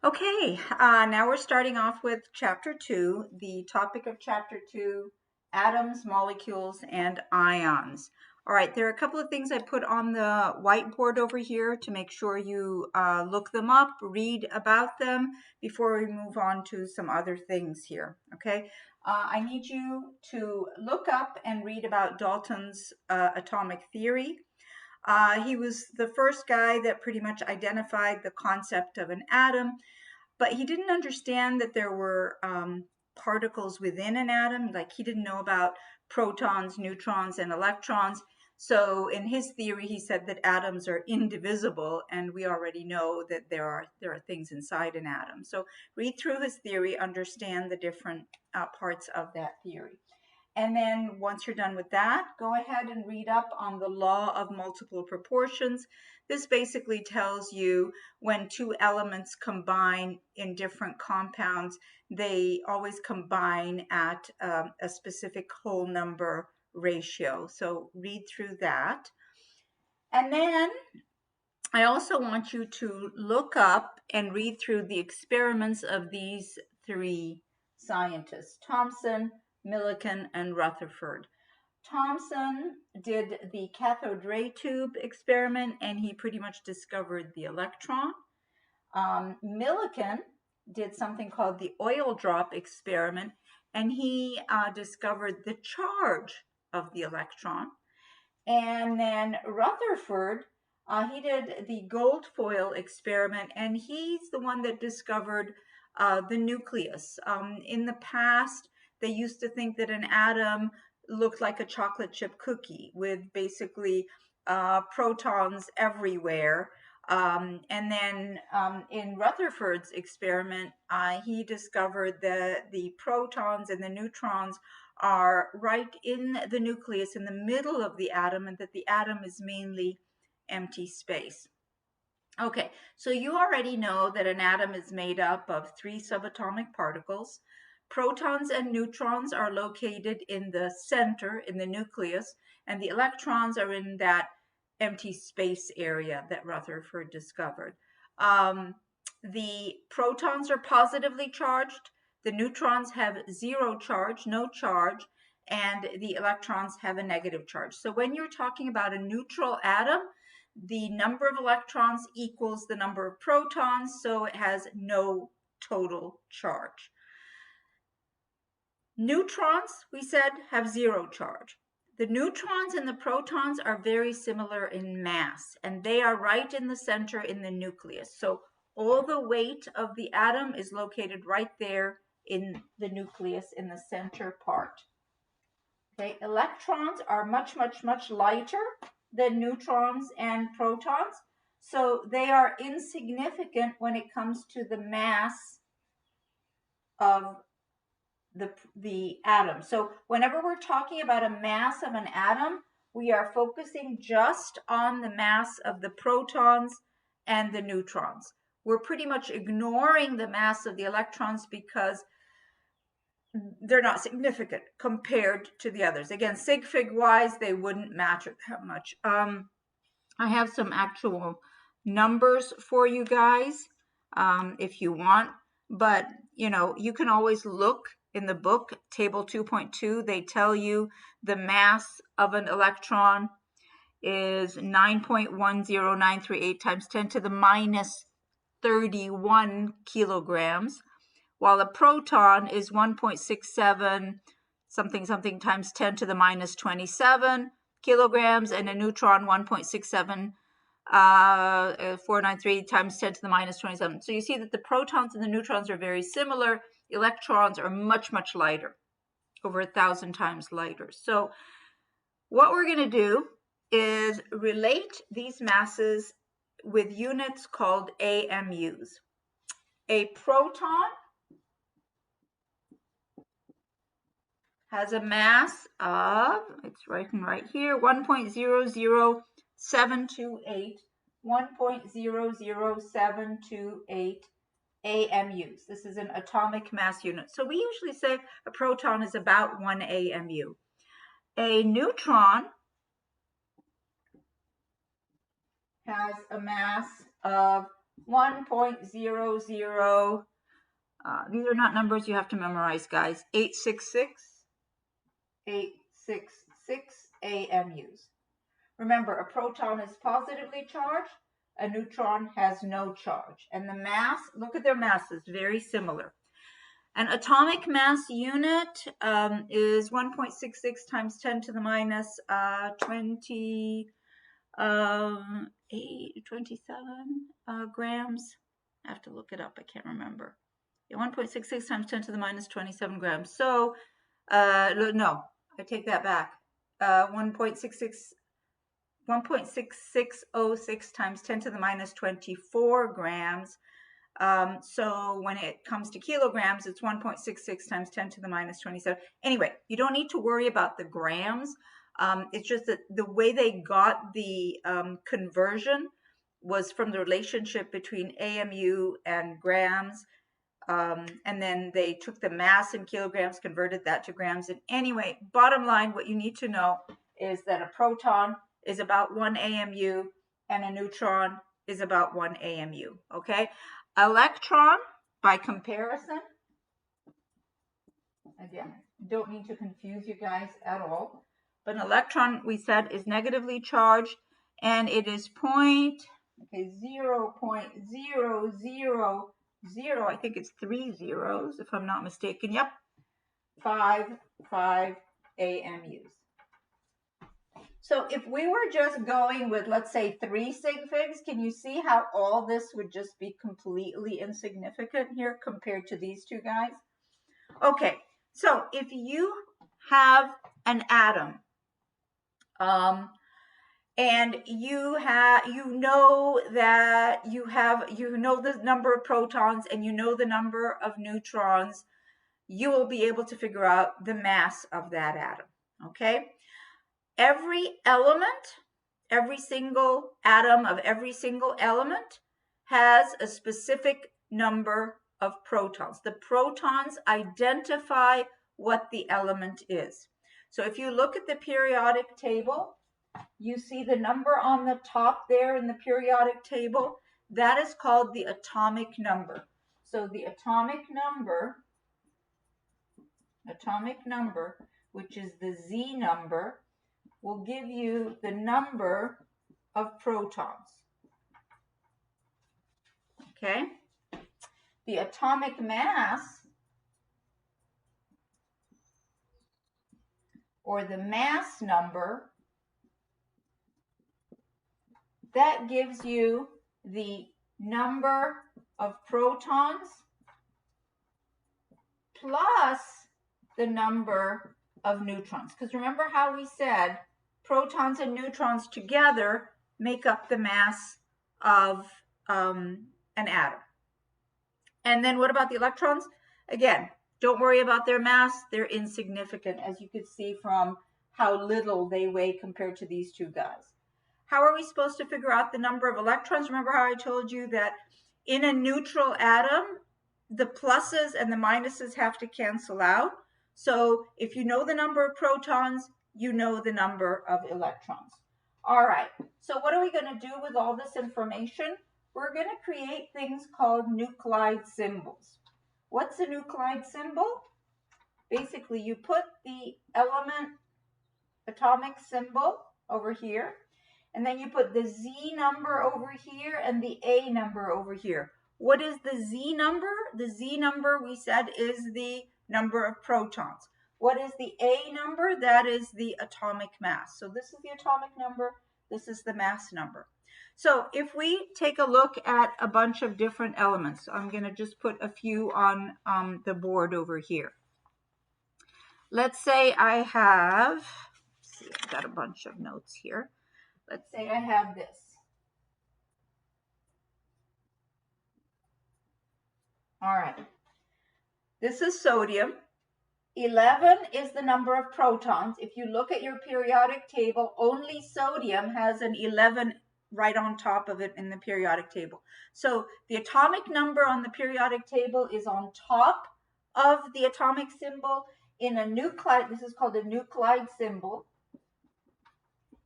Okay, now we're starting off with Chapter 2, the topic of Chapter 2, atoms, molecules, and ions. All right, there are a couple of things I put on the whiteboard over here to make sure you look them up, read about them before we move on to some other things here, okay? I need you to look up and read about Dalton's atomic theory. He was the first guy that pretty much identified the concept of an atom, but he didn't understand that there were particles within an atom. Like, he didn't know about protons, neutrons, and electrons. So in his theory, he said that atoms are indivisible, and we already know that there are things inside an atom. So read through his theory, understand the different parts of that theory. And then once you're done with that, go ahead and read up on the law of multiple proportions. This basically tells you when two elements combine in different compounds, they always combine at a specific whole number ratio. So read through that. And then I also want you to look up and read through the experiments of these three scientists, Thomson, Millikan, and Rutherford. Thomson did the cathode ray tube experiment, and he pretty much discovered the electron. Millikan did something called the oil drop experiment, and he discovered the charge of the electron. And then Rutherford, he did the gold foil experiment, and he's the one that discovered the nucleus. In the past, they used to think that an atom looked like a chocolate chip cookie with basically protons everywhere. And then in Rutherford's experiment, he discovered that the protons and the neutrons are right in the nucleus in the middle of the atom, and that the atom is mainly empty space. Okay, so you already know that an atom is made up of 3 subatomic particles. Protons and neutrons are located in the center, in the nucleus, and the electrons are in that empty space area that Rutherford discovered. The protons are positively charged, the neutrons have 0 charge, no charge, and the electrons have a negative charge. So when you're talking about a neutral atom, the number of electrons equals the number of protons, so it has no total charge. Neutrons, we said, have 0 charge. The neutrons and the protons are very similar in mass, and they are right in the center in the nucleus. So all the weight of the atom is located right there in the nucleus in the center part. Okay, electrons are much, much, much lighter than neutrons and protons, so they are insignificant when it comes to the mass of the atom. So whenever we're talking about a mass of an atom, we are focusing just on the mass of the protons and the neutrons. We're pretty much ignoring the mass of the electrons because they're not significant compared to the others. Again, sig fig wise, they wouldn't matter that much. I have some actual numbers for you guys if you want, but you can always look in the book, table 2.2. They tell you the mass of an electron is 9.10938 times 10 to the minus 31 kilograms, while a proton is 1.67 something something times 10 to the minus 27 kilograms, and a neutron 1.67 493 times 10 to the minus 27. So you see that the protons and the neutrons are very similar. Electrons are much, much lighter, over 1,000 times lighter. So what we're going to do is relate these masses with units called AMUs. A proton has a mass of, it's written right here, 1.00728, 1.00728 AMUs. This is an atomic mass unit. So we usually say a proton is about 1 AMU. A neutron has a mass of 1.00. These are not numbers you have to memorize, guys. 866 AMUs. Remember, a proton is positively charged, a neutron has no charge. And the mass, look at their masses, very similar. An atomic mass unit is 1.66 times 10 to the minus 27 grams. I have to look it up. I can't remember. 1.66 times 10 to the minus 27 grams. So, no, I take that back. 1.6606 times 10 to the minus 24 grams. So when it comes to kilograms, it's 1.66 times 10 to the minus 27. Anyway, you don't need to worry about the grams. It's just that the way they got the conversion was from the relationship between AMU and grams. And then they took the mass in kilograms, converted that to grams. And anyway, bottom line, what you need to know is that a proton is about 1 AMU and a neutron is about 1 AMU, okay? Electron, by comparison, again, don't mean to confuse you guys at all, but an electron, we said, is negatively charged, and it is 0.000, I think it's 3 zeros, if I'm not mistaken, yep, 5 AMUs. So if we were just going with, let's say, 3 sig figs, can you see how all this would just be completely insignificant here compared to these two guys? Okay, so if you have an atom, and you know the number of protons and you know the number of neutrons, you will be able to figure out the mass of that atom, okay? Every element, every single atom of every single element has a specific number of protons. The protons identify what the element is. So if you look at the periodic table, you see the number on the top there in the periodic table. That is called the atomic number. So the atomic number, which is the Z number, will give you the number of protons. Okay? The atomic mass, or the mass number, that gives you the number of protons plus the number of neutrons. Because remember how we said protons and neutrons together make up the mass of an atom. And then what about the electrons? Again, don't worry about their mass. They're insignificant, as you could see from how little they weigh compared to these two guys. How are we supposed to figure out the number of electrons? Remember how I told you that in a neutral atom, the pluses and the minuses have to cancel out. So if you know the number of protons, you know the number of electrons. All right, so what are we going to do with all this information? We're going to create things called nuclide symbols. What's a nuclide symbol? Basically, you put the element atomic symbol over here, and then you put the Z number over here and the A number over here. What is the Z number? The Z number, we said, is the number of protons. What is the A number? That is the atomic mass. So this is the atomic number. This is the mass number. So if we take a look at a bunch of different elements, I'm going to just put a few on the board over here. Let's say I have, let's see, I've got a bunch of notes here. Let's say I have this. All right. This is sodium. 11 is the number of protons. If you look at your periodic table, only sodium has an 11 right on top of it in the periodic table. So the atomic number on the periodic table is on top of the atomic symbol. In a nuclide, this is called a nuclide symbol.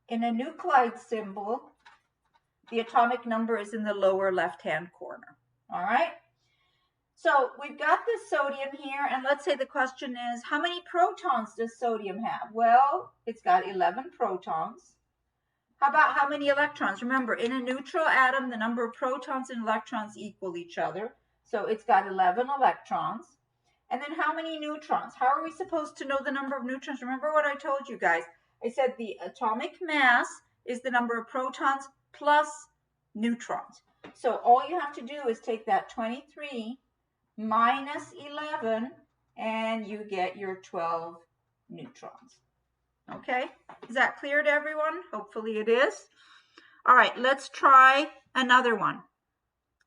In a nuclide symbol, The atomic number is in the lower left-hand corner. All right? So we've got this sodium here, and let's say the question is, how many protons does sodium have? Well, it's got 11 protons. How about how many electrons? Remember, in a neutral atom, the number of protons and electrons equal each other. So it's got 11 electrons. And then how many neutrons? How are we supposed to know the number of neutrons? Remember what I told you guys. I said the atomic mass is the number of protons plus neutrons. So all you have to do is take that 23 minus 11, and you get your 12 neutrons. Okay, is that clear to everyone? Hopefully it is. All right, let's try another one.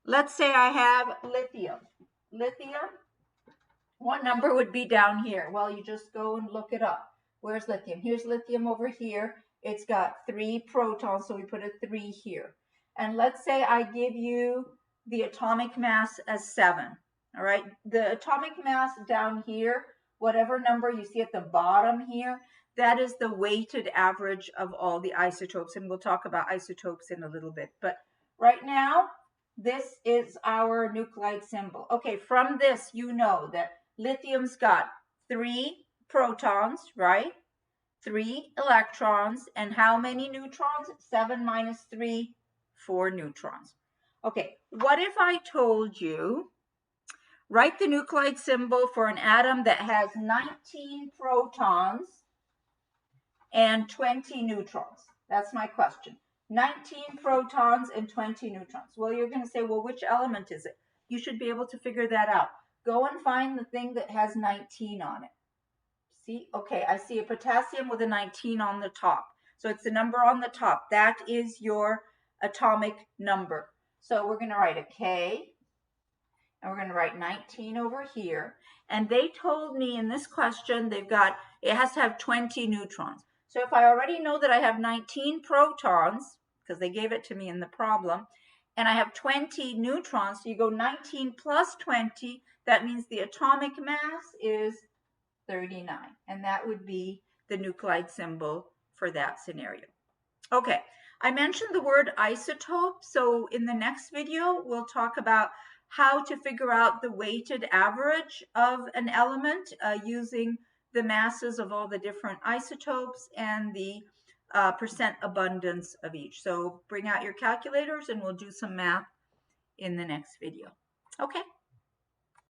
Let's say I have lithium. Lithium, what number would be down here? Well, you just go and look it up. Where's lithium? Here's lithium over here. It's got 3 protons, so we put a 3 here. And let's say I give you the atomic mass as 7. All right, the atomic mass down here, whatever number you see at the bottom here, that is the weighted average of all the isotopes. And we'll talk about isotopes in a little bit. But right now, this is our nuclide symbol. Okay, from this, you know that lithium's got 3 protons, right? 3 electrons. And how many neutrons? 7 minus 3, 4 neutrons. Okay, what if I told you, write the nuclide symbol for an atom that has 19 protons and 20 neutrons? That's my question. 19 protons and 20 neutrons. Well, you're going to say, well, which element is it? You should be able to figure that out. Go and find the thing that has 19 on it. See? Okay, I see a potassium with a 19 on the top. So it's the number on the top. That is your atomic number. So we're going to write a K, and we're going to write 19 over here. And they told me in this question, it has to have 20 neutrons. So if I already know that I have 19 protons, because they gave it to me in the problem, and I have 20 neutrons, so you go 19 plus 20, that means the atomic mass is 39. And that would be the nuclide symbol for that scenario. Okay, I mentioned the word isotope. So in the next video, we'll talk about how to figure out the weighted average of an element using the masses of all the different isotopes and the percent abundance of each. So bring out your calculators and we'll do some math in the next video. Okay.